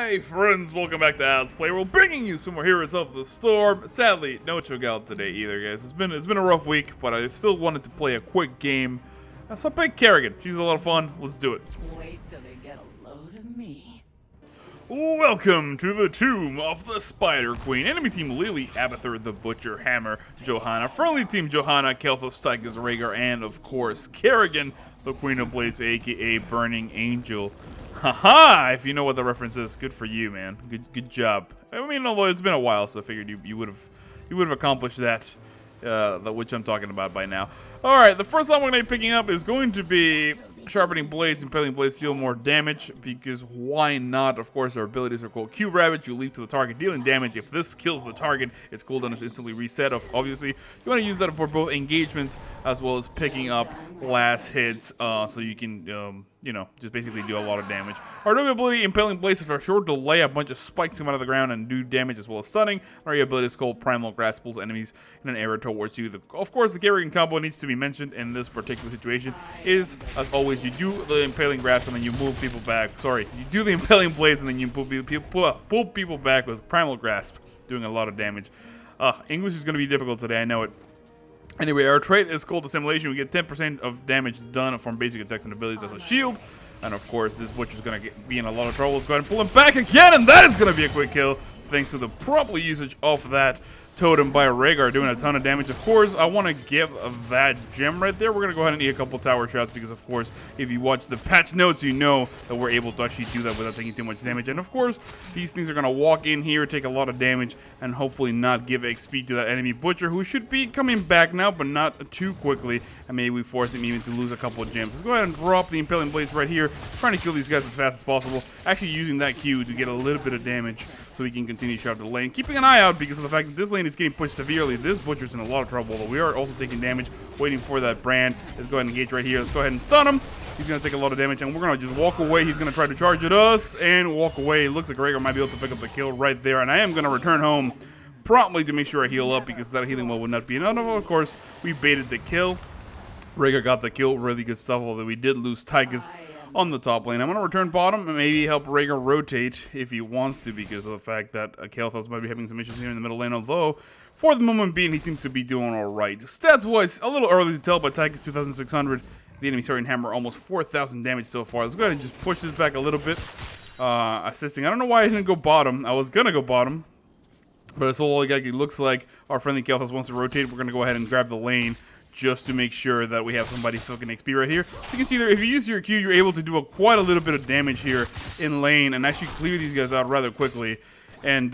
Hi friends, welcome back to Playworld, bringing you some more Heroes of the Storm. Sadly, no Chogall today either, guys. It's been a rough week, but I still wanted to play a quick game. So I played Kerrigan. She's a lot of fun. Let's do it. Wait till they get a load of me. Welcome to the Tomb of the Spider Queen. Enemy team Lily, Abathur, the Butcher, Hammer, Johanna. Friendly team Johanna, Kelthos, Tychus, Rhaegar, and of course Kerrigan, the Queen of Blades, aka Burning Angel. Haha! If you know what the reference is, good for you, man. Good job. I mean, although it's been a while, so I figured you would have accomplished that, which I'm talking about by now. All right, the first line we're going to be picking up is going to be Sharpening Blades. Impaling Blades deal more damage, because why not? Of course, our abilities are called Cube Ravage. You leap to the target, dealing damage. If this kills the target, its cooldown is instantly reset. Obviously, you want to use that for both engagements as well as picking up last hits, so you can, you know, just basically do a lot of damage. Our new ability, Impaling Blades, for a short delay, a bunch of spikes come out of the ground and do damage as well as stunning. Our ability is called Primal Grasp, pulls enemies in an area towards you. Of course, the Kerrigan combo needs to be mentioned in this particular situation is, as always, you do the Impaling Grasp and then you move people back. Sorry, you do the Impaling Blades and then you pull people back with Primal Grasp, doing a lot of damage. English is going to be difficult today, I know it. Anyway, our trait is called Assimilation. We get 10% of damage done from basic attacks and abilities as a shield. And of course, this Butcher's going to be in a lot of trouble. Let's go ahead and pull him back again, and that is going to be a quick kill, thanks to the proper usage of that totem by Rhaegar, doing a ton of damage. Of course, I want to give that gem right there. We're going to go ahead and eat a couple tower shots because, of course, if you watch the patch notes, you know that we're able to actually do that without taking too much damage. And, of course, these things are going to walk in here, take a lot of damage, and hopefully not give XP to that enemy Butcher, who should be coming back now, but not too quickly. And maybe we force him even to lose a couple of gems. Let's go ahead and drop the Impaling Blades right here, trying to kill these guys as fast as possible. Actually using that Q to get a little bit of damage so we can continue to shove the lane. Keeping an eye out because of the fact that this lane is getting pushed severely. This Butcher's in a lot of trouble, though. We are also taking damage, waiting for that brand. Let's go ahead and engage right here. Let's go ahead and stun him. He's going to take a lot of damage, and we're going to just walk away. He's going to try to charge at us and walk away. It looks like Rhaegar might be able to pick up the kill right there, and I am going to return home promptly to make sure I heal up because that healing well would not be enough. Of course, we baited the kill. Rhaegar got the kill. Really good stuff, although we did lose Tychus on the top lane. I'm going to return bottom and maybe help Rhaegar rotate if he wants to, because of the fact that Kelthos might be having some issues here in the middle lane, although for the moment being, he seems to be doing alright. Stats-wise, a little early to tell, but Tychus 2,600. The enemy starting hammer almost 4,000 damage so far. Let's go ahead and just push this back a little bit. Assisting. I don't know why I didn't go bottom. I was going to go bottom, but it's all like it looks like our friendly Kelthos wants to rotate. We're going to go ahead and grab the lane just to make sure that we have somebody soaking XP right here. You can see there, if you use your Q, you're able to do quite a little bit of damage here in lane and actually clear these guys out rather quickly. And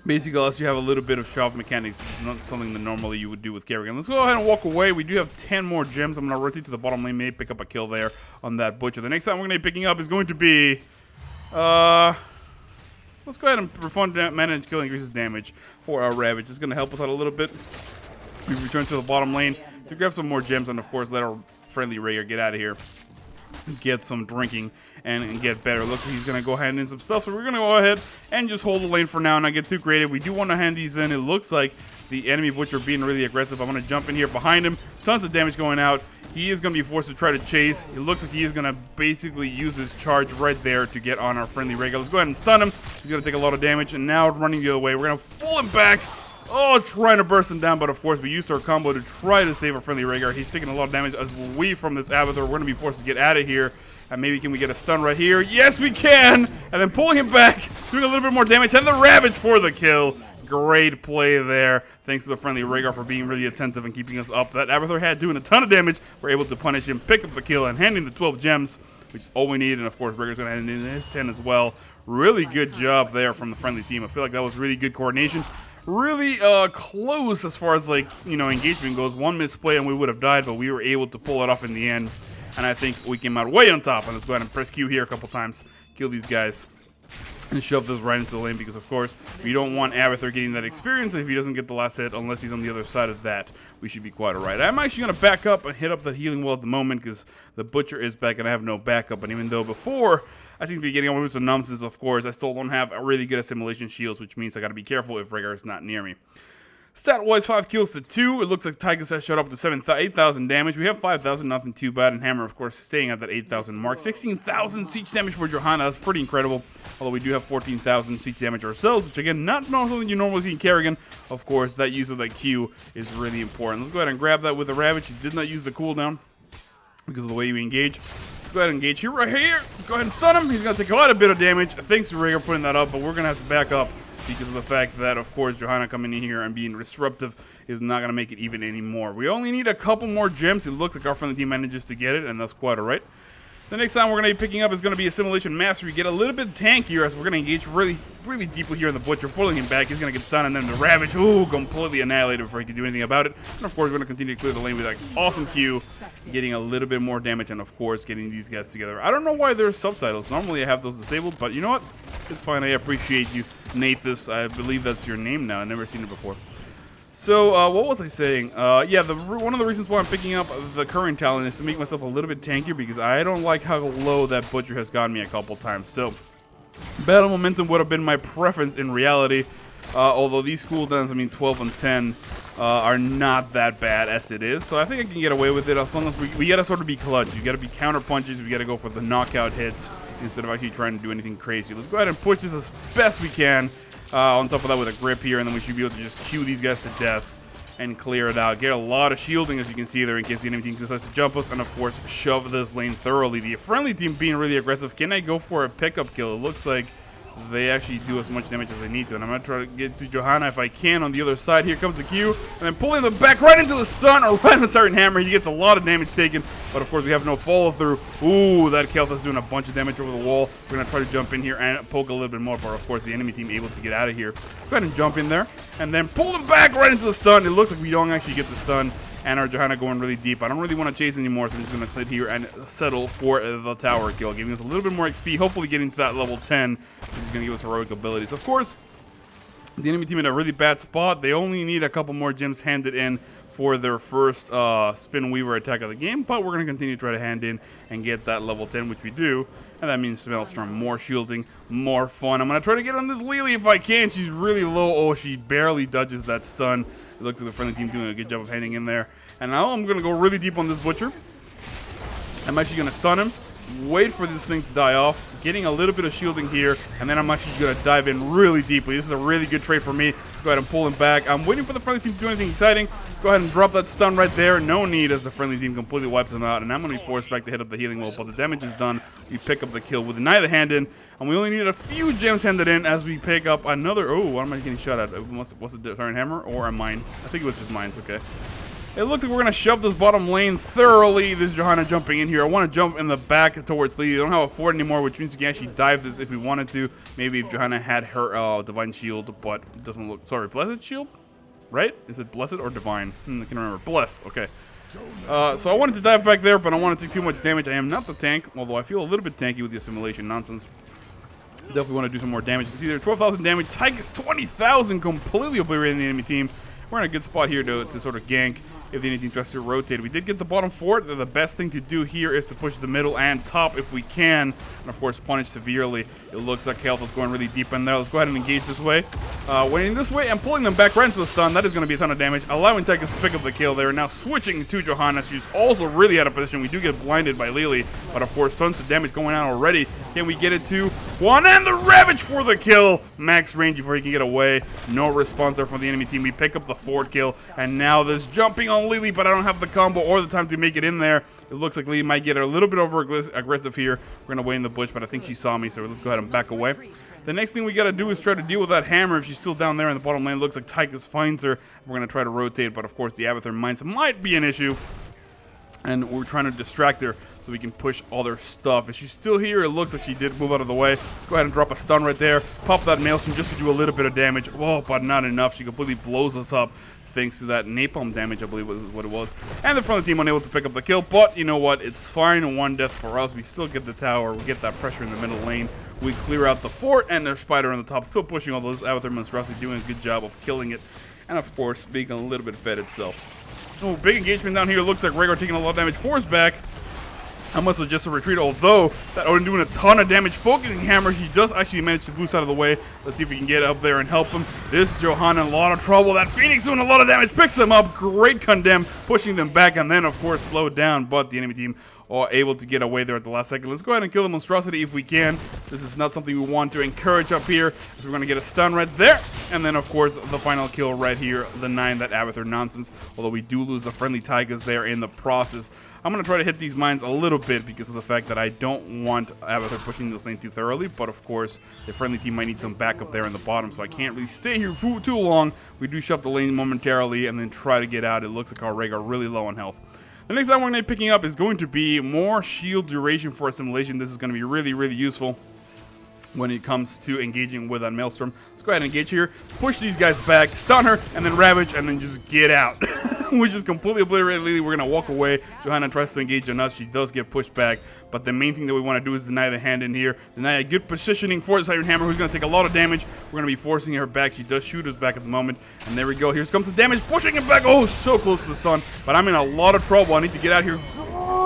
basically, unless you have a little bit of shove mechanics, it's not something that normally you would do with Kerrigan. Let's go ahead and walk away. We do have 10 more gems. I'm going to rotate to the bottom lane, maybe pick up a kill there on that Butcher. The next time we're going to be picking up is going to be let's go ahead and perform mana kill increases damage for our Ravage. It's going to help us out a little bit. We return to the bottom lane to grab some more gems and, of course, let our friendly Rhaegar get out of here, get some drinking, and get better. Looks like he's going to go hand in some stuff, so we're going to go ahead and just hold the lane for now and not get too creative. We do want to hand these in. It looks like the enemy Butcher being really aggressive. I'm going to jump in here behind him. Tons of damage going out. He is going to be forced to try to chase. It looks like he is going to basically use his charge right there to get on our friendly Rhaegar. Let's go ahead and stun him. He's going to take a lot of damage, and now running the other way. We're going to pull him back. Oh, trying to burst him down, but of course we used our combo to try to save our friendly Rhaegar. He's taking a lot of damage as we from this Abathur. We're going to be forced to get out of here. And maybe can we get a stun right here? Yes, we can! And then pulling him back, doing a little bit more damage, and the Ravage for the kill. Great play there. Thanks to the friendly Rhaegar for being really attentive and keeping us up. That Abathur had doing a ton of damage. We're able to punish him, pick up the kill, and handing the 12 gems, which is all we need. And of course, Rhaegar's going to hand in his 10 as well. Really good job there from the friendly team. I feel like that was really good coordination. Really close as far as, like, you know, engagement goes. One misplay and we would have died, but we were able to pull it off in the end. And I think we came out way on top. And let's go ahead and press Q here a couple times. Kill these guys. And shove this right into the lane because, of course, we don't want Abathur getting that experience if he doesn't get the last hit unless he's on the other side of that. We should be quite alright. I'm actually going to back up and hit up that healing well at the moment because the Butcher is back and I have no backup. And even though before I seem to be getting away with some nonsense, of course, I still don't have a really good assimilation shields, which means I got to be careful if Rhaegar is not near me. Stat-wise, 5 kills to 2. It looks like Tygus has shot up to 8,000 damage. We have 5,000, nothing too bad. And Hammer, of course, staying at that 8,000 mark. 16,000 siege damage for Johanna. That's pretty incredible. Although we do have 14,000 siege damage ourselves, which again, not something you normally see in Kerrigan. Of course, that use of that Q is really important. Let's go ahead and grab that with the Ravage. He did not use the cooldown because of the way you engage. Let's go ahead and engage here, right here. Let's go ahead and stun him. He's going to take quite a bit of damage. Thanks to Rhaegar putting that up, but we're going to have to back up because of the fact that, of course, Johanna coming in here and being disruptive is not going to make it even anymore. We only need a couple more gems. It looks like our friendly team manages to get it, and that's quite alright. The next time we're going to be picking up is going to be Assimilation Mastery. Get a little bit tankier as we're going to engage really deeply here in the Butcher, pulling him back. He's going to get stunned, and then the Ravage, ooh, completely annihilated before he can do anything about it. And of course, we're going to continue to clear the lane with that awesome Q, getting a little bit more damage, and of course, getting these guys together. I don't know why there's subtitles. Normally, I have those disabled, but you know what? It's fine. I appreciate you, Nathus. I believe that's your name now. I've never seen it before. So, what was I saying? Yeah, one of the reasons why I'm picking up the current talent is to make myself a little bit tankier because I don't like how low that Butcher has gotten me a couple times. So, Battle Momentum would have been my preference in reality. Although these cooldowns, I mean 12 and 10, are not that bad as it is. So I think I can get away with it as long as we gotta sort of be clutch. You gotta be counter punches, we gotta go for the knockout hits instead of actually trying to do anything crazy. Let's go ahead and push this as best we can. On top of that with a grip here, and then we should be able to just Q these guys to death and clear it out. Get a lot of shielding, as you can see there, in case the enemy team decides to jump us, and of course, shove this lane thoroughly. The friendly team being really aggressive. Can I go for a pickup kill? It looks like they actually do as much damage as they need to, and I'm going to try to get to Johanna if I can on the other side. Here comes the Q, and then pulling them back right into the stun, or right on the Tyrant Hammer. He gets a lot of damage taken, but of course we have no follow-through. Ooh, that Kel'Thas doing a bunch of damage over the wall. We're going to try to jump in here and poke a little bit more, but of course the enemy team able to get out of here. Let's go ahead and jump in there, and then pull them back right into the stun. It looks like we don't actually get the stun, and our Johanna going really deep. I don't really want to chase anymore, so I'm just going to sit here and settle for the tower kill, giving us a little bit more XP, hopefully getting to that level 10, which is going to give us heroic abilities. Of course, the enemy team in a really bad spot. They only need a couple more gems handed in for their first Spin Weaver attack of the game, but we're going to continue to try to hand in and get that level 10, which we do, and that means Maelstrom, more shielding, more fun. I'm going to try to get on this Lily if I can. She's really low. Oh, she barely dodges that stun. It looks like the friendly team doing a good job of handing in there. And now I'm going to go really deep on this Butcher. I'm actually going to stun him, wait for this thing to die off, getting a little bit of shielding here, and then I'm actually going to dive in really deeply. This is a really good trade for me. Let's go ahead and pull him back. I'm waiting for the friendly team to do anything exciting. Let's go ahead and drop that stun right there. No need, as the friendly team completely wipes them out, and I'm going to be forced back to hit up the healing wall, but the damage is done. We pick up the kill with neither hand in, and we only need a few gems handed in as we pick up another... Oh, what am I getting shot at? Was it the Tyrant Hammer or a mine? I think it was just mines, okay. It looks like we're going to shove this bottom lane thoroughly. This is Johanna jumping in here. I want to jump in the back towards Lee. I don't have a fort anymore, which means we can actually dive this if we wanted to. Maybe if Johanna had her Divine Shield, but it doesn't look... Sorry, Blessed Shield? Right? Is it Blessed or Divine? I can remember. Blessed. Okay. So I wanted to dive back there, but I don't want to take too much damage. I am not the tank, although I feel a little bit tanky with the assimilation nonsense. Definitely want to do some more damage. You can see there, 12,000 damage. Tygus 20,000, completely obliterating the enemy team. We're in a good spot here to sort of gank if the enemy team tries to rotate. We did get the bottom fort. The best thing to do here is to push the middle and top if we can, and of course punish severely. It looks like Kel'Thas going really deep in there. Let's go ahead and engage this way. Waiting this way and pulling them back right into the stun. That is going to be a ton of damage, allowing Tygus to pick up the kill there. Now switching to Johanna. She's also really out of position. We do get blinded by Lily, but of course tons of damage going on already. Can we get it to one? And the Ravage for the kill. Max range before he can get away. No response there from the enemy team. We pick up the fort kill, and now there's jumping on Lily, but I don't have the combo or the time to make it in there. It looks like Lily might get a little bit over aggressive here. We're going to wait in the bush, but I think she saw me, so let's go ahead and back away. The next thing we got to do is try to deal with that hammer if she's still down there in the bottom lane. It looks like Tygus finds her. We're going to try to rotate, but of course the Abathur mines might be an issue, and we're trying to distract her so we can push all their stuff. If she's still here, it looks like she did move out of the way. Let's go ahead and drop a stun right there. Pop that Maelstrom just to do a little bit of damage. Oh, but not enough. She completely blows us up thanks to that napalm damage, I believe was what it was. And the front of the team unable to pick up the kill, but you know what? It's fine. One death for us. We still get the tower. We get that pressure in the middle lane. We clear out the fort, and their spider on the top still pushing all those Abathur monstrosity, doing a good job of killing it. And of course, being a little bit fed itself. Oh, big engagement down here. Looks like Rhaegar taking a lot of damage. Force back. I must suggest a retreat, although that Odin doing a ton of damage. Focusing Hammer, he does actually manage to boost out of the way. Let's see if we can get up there and help him. This Johanna in a lot of trouble. That Phoenix doing a lot of damage, picks them up. Great condemn, pushing them back, and then, of course, slowed down. But the enemy team are able to get away there at the last second. Let's go ahead and kill the monstrosity if we can. This is not something we want to encourage up here, so we're going to get a stun right there. And then, of course, the final kill right here, the 9, that Abathur nonsense. Although we do lose the friendly Tigers there in the process. I'm going to try to hit these mines a little bit because of the fact that I don't want Abathur pushing this lane too thoroughly. But, of course, the friendly team might need some backup there in the bottom, so I can't really stay here for too long. We do shove the lane momentarily and then try to get out. It looks like our Rhaegar really low on health. The next item we're going to be picking up is going to be more shield duration for assimilation. This is going to be really, really useful when it comes to engaging with that Maelstrom. Let's go ahead and engage here, push these guys back, stun her, and then Ravage, and then just get out. We just completely obliterated Lily. We're going to walk away. Johanna tries to engage on us. She does get pushed back, but the main thing that we want to do is deny the hand in here, deny a good positioning for the Siren Hammer, who's going to take a lot of damage. We're going to be forcing her back. She does shoot us back at the moment, and there we go. Here comes the damage, pushing him back. Oh, so close to the sun, but I'm in a lot of trouble. I need to get out here.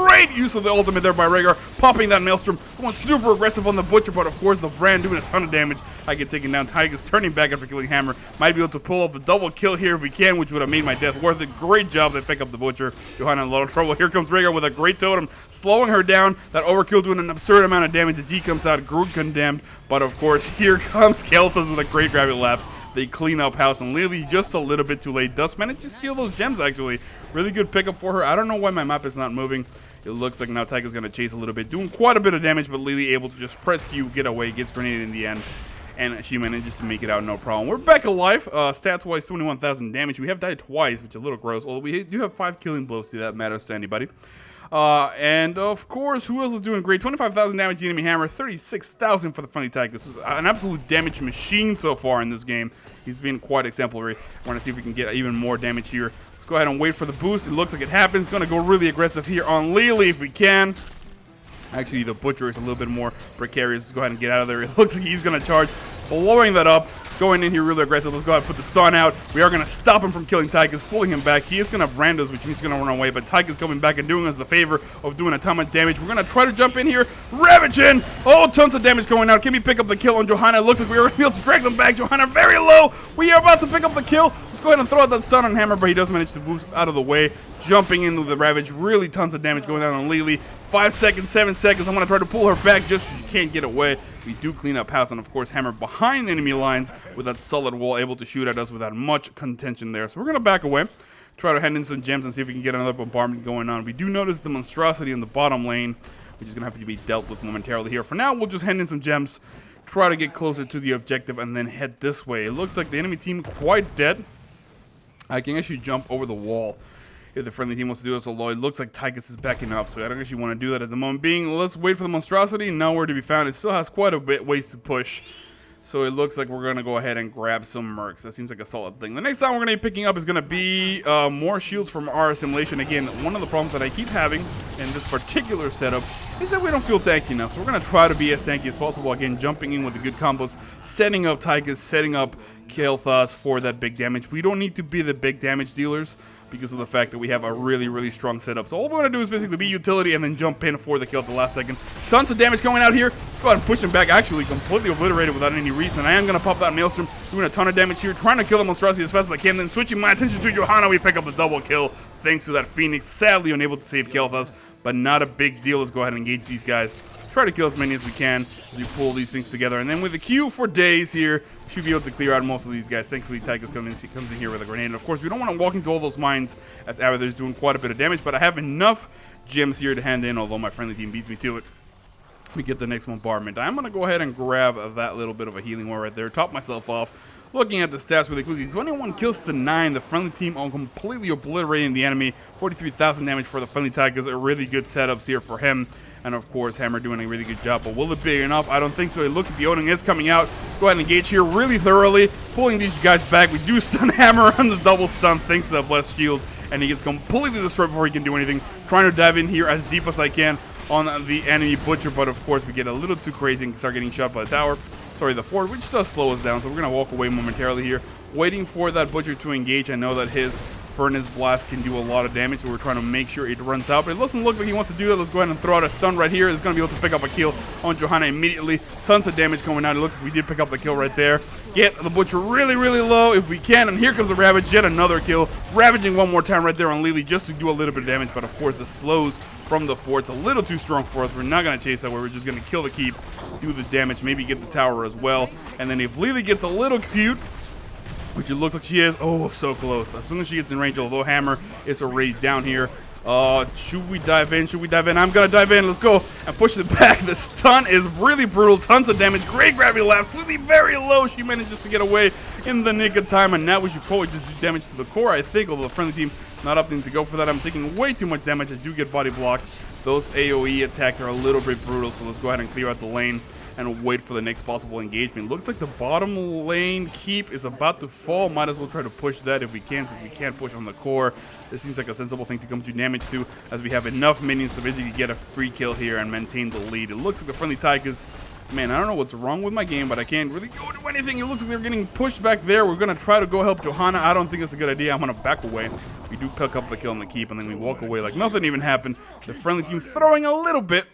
Great use of the ultimate there by Rhaegar, popping that Maelstrom, going super aggressive on the Butcher, but of course the Brand doing a ton of damage. I get taken down. Tigers turning back after killing Hammer. Might be able to pull up the double kill here if we can, which would have made my death worth it. Great job to pick up the Butcher. Johanna in a lot of trouble. Here comes Rhaegar with a great totem, slowing her down. That overkill doing an absurd amount of damage. The D comes out, Groot condemned, but of course here comes Kel'Thas with a great gravity lapse. They clean up house, and Lily just a little bit too late. Does manage to steal those gems, actually. Really good pickup for her. I don't know why my map is not moving. It looks like now Tyga's going to chase a little bit, doing quite a bit of damage, but Lily able to just press Q, get away, gets grenaded in the end, and she manages to make it out no problem. We're back alive. Stats-wise, 21,000 damage. We have died twice, which is a little gross, although we do have 5 killing blows, if that matters to anybody. And of course, who else is doing great? 25,000 damage to the enemy hammer, 36,000 for the friendly Tyga. This is an absolute damage machine so far in this game. He's been quite exemplary. I want to see if we can get even more damage here. Let's go ahead and wait for the boost. It looks like it happens. Going to go really aggressive here on Lily if we can. Actually, the Butcher is a little bit more precarious. Let's go ahead and get out of there. It looks like he's going to charge, blowing that up, going in here really aggressive. Let's go ahead and put the stun out. We are going to stop him from killing Tychus, pulling him back. He is going to brand us, which means he's going to run away, but Tychus coming back and doing us the favor of doing a ton of damage. We're going to try to jump in here, ravaging. Oh, tons of damage going out. Can we pick up the kill on Johanna? It looks like we are going to be able to drag them back. Johanna very low. We are about to pick up the kill. Let's go ahead and throw out that stun on Hammer, but he does manage to boost out of the way. Jumping in with the Ravage, really tons of damage going down on Lily. 5 seconds, 7 seconds. I'm going to try to pull her back just so she can't get away. We do clean up house, and of course Hammer behind enemy lines with that solid wall, able to shoot at us without much contention there. So we're going to back away, try to hand in some gems and see if we can get another bombardment going on. We do notice the monstrosity in the bottom lane, which is going to have to be dealt with momentarily here. For now, we'll just hand in some gems, try to get closer to the objective, and then head this way. It looks like the enemy team quite dead. I can actually jump over the wall if the friendly team wants to do this, although it looks like Tychus is backing up, so I don't actually want to do that at the moment being. Let's wait for the monstrosity. Nowhere to be found. It still has quite a bit ways to push, so it looks like we're going to go ahead and grab some mercs. That seems like a solid thing. The next time we're going to be picking up is going to be more shields from our assimilation. Again, one of the problems that I keep having in this particular setup is that we don't feel tanky enough, so we're going to try to be as tanky as possible. Again, jumping in with the good combos, setting up Tychus, setting up Kel'Thas for that big damage. We don't need to be the big damage dealers because of the fact that we have a really, really strong setup. So all we're going to do is basically be utility and then jump in for the kill at the last second. Tons of damage going out here. Let's go ahead and push him back. Actually, completely obliterated without any reason. I am going to pop that Maelstrom, doing a ton of damage here, trying to kill the monstrosity as fast as I can. Then switching my attention to Johanna, we pick up the double kill thanks to that Phoenix. Sadly unable to save Kel'Thas, but not a big deal. Let's go ahead and engage these guys. Try to kill as many as we can as we pull these things together. And then with the Q for days here, we should be able to clear out most of these guys. Thankfully, Tychus comes in here with a grenade. And of course, we don't want to walk into all those mines as Abathur's doing quite a bit of damage, but I have enough gems here to hand in, although my friendly team beats me to it. We get the next bombardment. I'm going to go ahead and grab that little bit of a healing war right there, top myself off. Looking at the stats really quickly, 21 kills to 9. The friendly team on completely obliterating the enemy. 43,000 damage for the friendly Tychus. A really good setups here for him. And of course, Hammer doing a really good job. But will it be enough? I don't think so. It looks like the Odin is coming out. Let's go ahead and engage here really thoroughly. Pulling these guys back. We do stun Hammer on the double stun thanks to that blessed shield. And he gets completely destroyed before he can do anything. Trying to dive in here as deep as I can on the enemy Butcher. But of course, we get a little too crazy and start getting shot by the tower. Sorry, the fort, which does slow us down. So we're going to walk away momentarily here. Waiting for that Butcher to engage. I know that his Furnace Blast can do a lot of damage, so we're trying to make sure it runs out. But it doesn't look like he wants to do that. Let's go ahead and throw out a stun right here. It's going to be able to pick up a kill on Johanna immediately. Tons of damage coming out. It looks like we did pick up the kill right there. Get the Butcher really, really low if we can. And here comes the Ravage. Yet another kill. Ravaging one more time right there on Lily just to do a little bit of damage. But of course, the slows from the fort's a little too strong for us. We're not going to chase that way. We're just going to kill the keep, do the damage, maybe get the tower as well. And then if Lily gets a little cute, which it looks like she is. Oh, so close. As soon as she gets in range, although Hammer is already down here. Should we dive in? Should we dive in? I'm going to dive in. Let's go and push it back. The stun is really brutal. Tons of damage. Great gravity lapse. Lily very low. She manages to get away in the nick of time. And now we should probably just do damage to the core, I think. Although the friendly team not opting to go for that. I'm taking way too much damage. I do get body blocked. Those AoE attacks are a little bit brutal. So let's go ahead and clear out the lane and wait for the next possible engagement. Looks like the bottom lane keep is about to fall. Might as well try to push that if we can, since we can't push on the core. This seems like a sensible thing to come do damage to, as we have enough minions to basically get a free kill here and maintain the lead. It looks like the friendly Tigers, man, I don't know what's wrong with my game, but I can't really go do anything. It looks like they're getting pushed back there. We're going to try to go help Johanna. I don't think it's a good idea. I'm going to back away. We do pick up the kill on the keep, and then we walk away like nothing even happened. The friendly team throwing a little bit,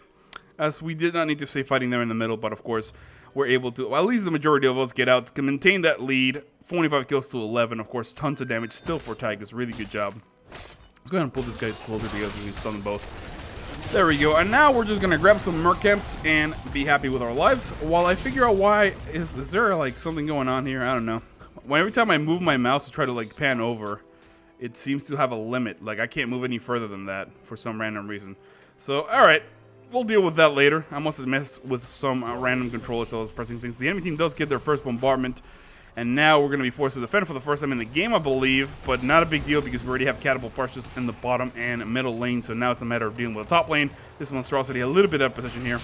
as we did not need to stay fighting there in the middle, but of course, we're able to, well, at least the majority of us get out to maintain that lead. 45 kills to 11, of course, tons of damage still for Tigers. Really good job. Let's go ahead and pull this guy closer together so we can stun them both. There we go, and now we're just going to grab some merc camps and be happy with our lives. While I figure out why, is there like something going on here? I don't know. Every time I move my mouse to try to like pan over, it seems to have a limit. Like I can't move any further than that for some random reason. So, alright. We'll deal with that later. I must have messed with some random controllers, so I was pressing things. The enemy team does get their first bombardment, and now we're going to be forced to defend for the first time in the game, I believe, but not a big deal because we already have catapult parches in the bottom and middle lane, so now it's a matter of dealing with the top lane. This monstrosity a little bit out of position here.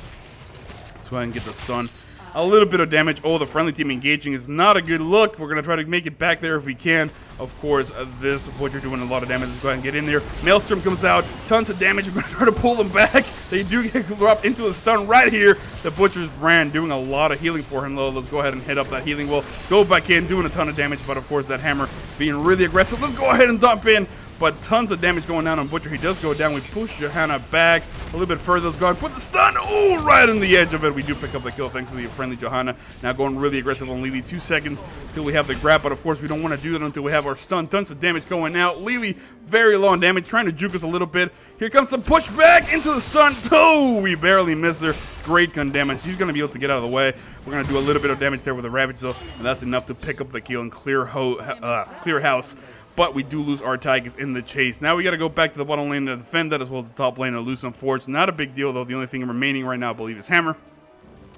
Let's go ahead and get the stun. A little bit of damage. Oh, the friendly team engaging is not a good look. We're going to try to make it back there if we can. Of course, this Butcher doing a lot of damage. Let's go ahead and get in there. Maelstrom comes out. Tons of damage. We're going to try to pull them back. They do get dropped into a stun right here. The Butcher's brand doing a lot of healing for him, though. Let's go ahead and hit up that healing wall. Go back in, doing a ton of damage. But, of course, that Hammer being really aggressive. Let's go ahead and dump in. But tons of damage going down on Butcher. He does go down. We push Johanna back a little bit further. Let's go ahead and put the stun. Oh, right on the edge of it. We do pick up the kill thanks to the friendly Johanna. Now going really aggressive on Lily. 2 seconds until we have the grab. But of course, we don't want to do that until we have our stun. Tons of damage going out. Lily very low on damage. Trying to juke us a little bit. Here comes the push back into the stun. Oh, we barely miss her. Great gun damage. She's going to be able to get out of the way. We're going to do a little bit of damage there with the Ravage, though. And that's enough to pick up the kill and clear house. But we do lose our Tigers in the chase. Now we got to go back to the bottom lane to defend that, as well as the top lane to lose some force. Not a big deal, though. The only thing remaining right now, I believe, is Hammer.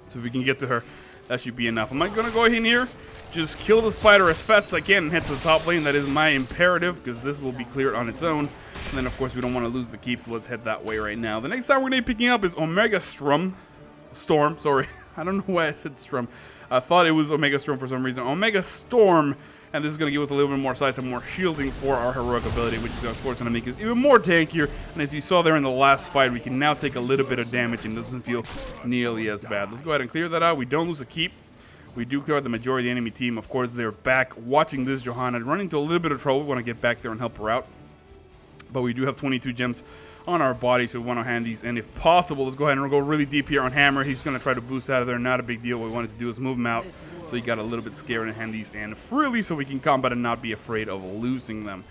So if we can get to her, that should be enough. I'm going to go ahead in here, just kill the spider as fast as I can and head to the top lane. That is my imperative, because this will be cleared on its own. And then, of course, we don't want to lose the keep, so let's head that way right now. The next time we're going to be picking up is Omega Storm. Sorry. I don't know why I said Strum. I thought it was Omega Storm for some reason. Omega Storm. And this is going to give us a little bit more size and more shielding for our heroic ability, which is, of course, going to make us even more tankier. And as you saw there in the last fight, we can now take a little bit of damage and it doesn't feel nearly as bad. Let's go ahead and clear that out. We don't lose a keep. We do clear out the majority of the enemy team. Of course, they're back watching this Johanna, running into a little bit of trouble. We want to get back there and help her out. But we do have 22 gems on our body, so we want to hand these. And if possible, let's go ahead and go really deep here on Hammer. He's going to try to boost out of there. Not a big deal. What we wanted to do is move him out. So you got a little bit scared and hand these in freely so we can combat and not be afraid of losing them.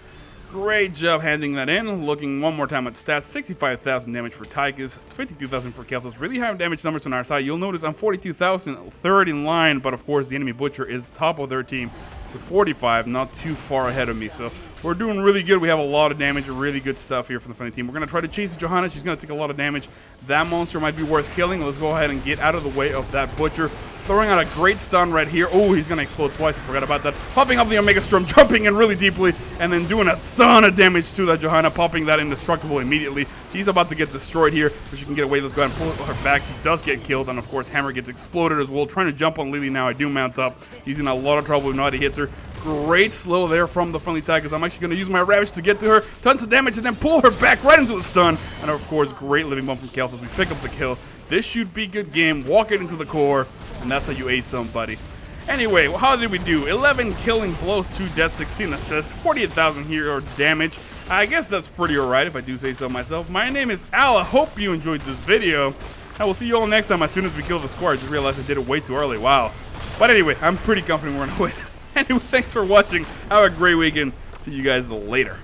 Great job handing that in. Looking one more time at stats. 65,000 damage for Tigers. 52,000 for Kelthos. Really high damage numbers on our side. You'll notice I'm 42,000, third in line. But of course the enemy Butcher is top of their team with 45. Not too far ahead of me. So we're doing really good. We have a lot of damage. Really good stuff here from the friendly team. We're going to try to chase Johanna. She's going to take a lot of damage. That monster might be worth killing. Let's go ahead and get out of the way of that Butcher. Throwing out a great stun right here. Oh, he's going to explode twice. I forgot about that. Popping up the Omega Storm, jumping in really deeply, and then doing a ton of damage to that Johanna, popping that indestructible immediately. She's about to get destroyed here, but she can get away. Let's go ahead and pull her back. She does get killed, and of course, Hammer gets exploded as well. Trying to jump on Lily now. I do mount up. He's in a lot of trouble. Nobody hits her. Great slow there from the friendly Tigers. I'm actually going to use my Ravage to get to her. Tons of damage, and then pull her back right into the stun. And of course, great living bomb from Kelthos. We pick up the kill. This should be good game. Walk it into the core, and that's how you ace somebody. Anyway, how did we do? 11 killing blows, 2 deaths, 16 assists, 48,000 hero damage. I guess that's pretty alright if I do say so myself. My name is Al. I hope you enjoyed this video. I will see you all next time as soon as we kill the squad. I just realized I did it way too early. Wow. But anyway, I'm pretty confident we're going to win. Anyway, thanks for watching. Have a great weekend. See you guys later.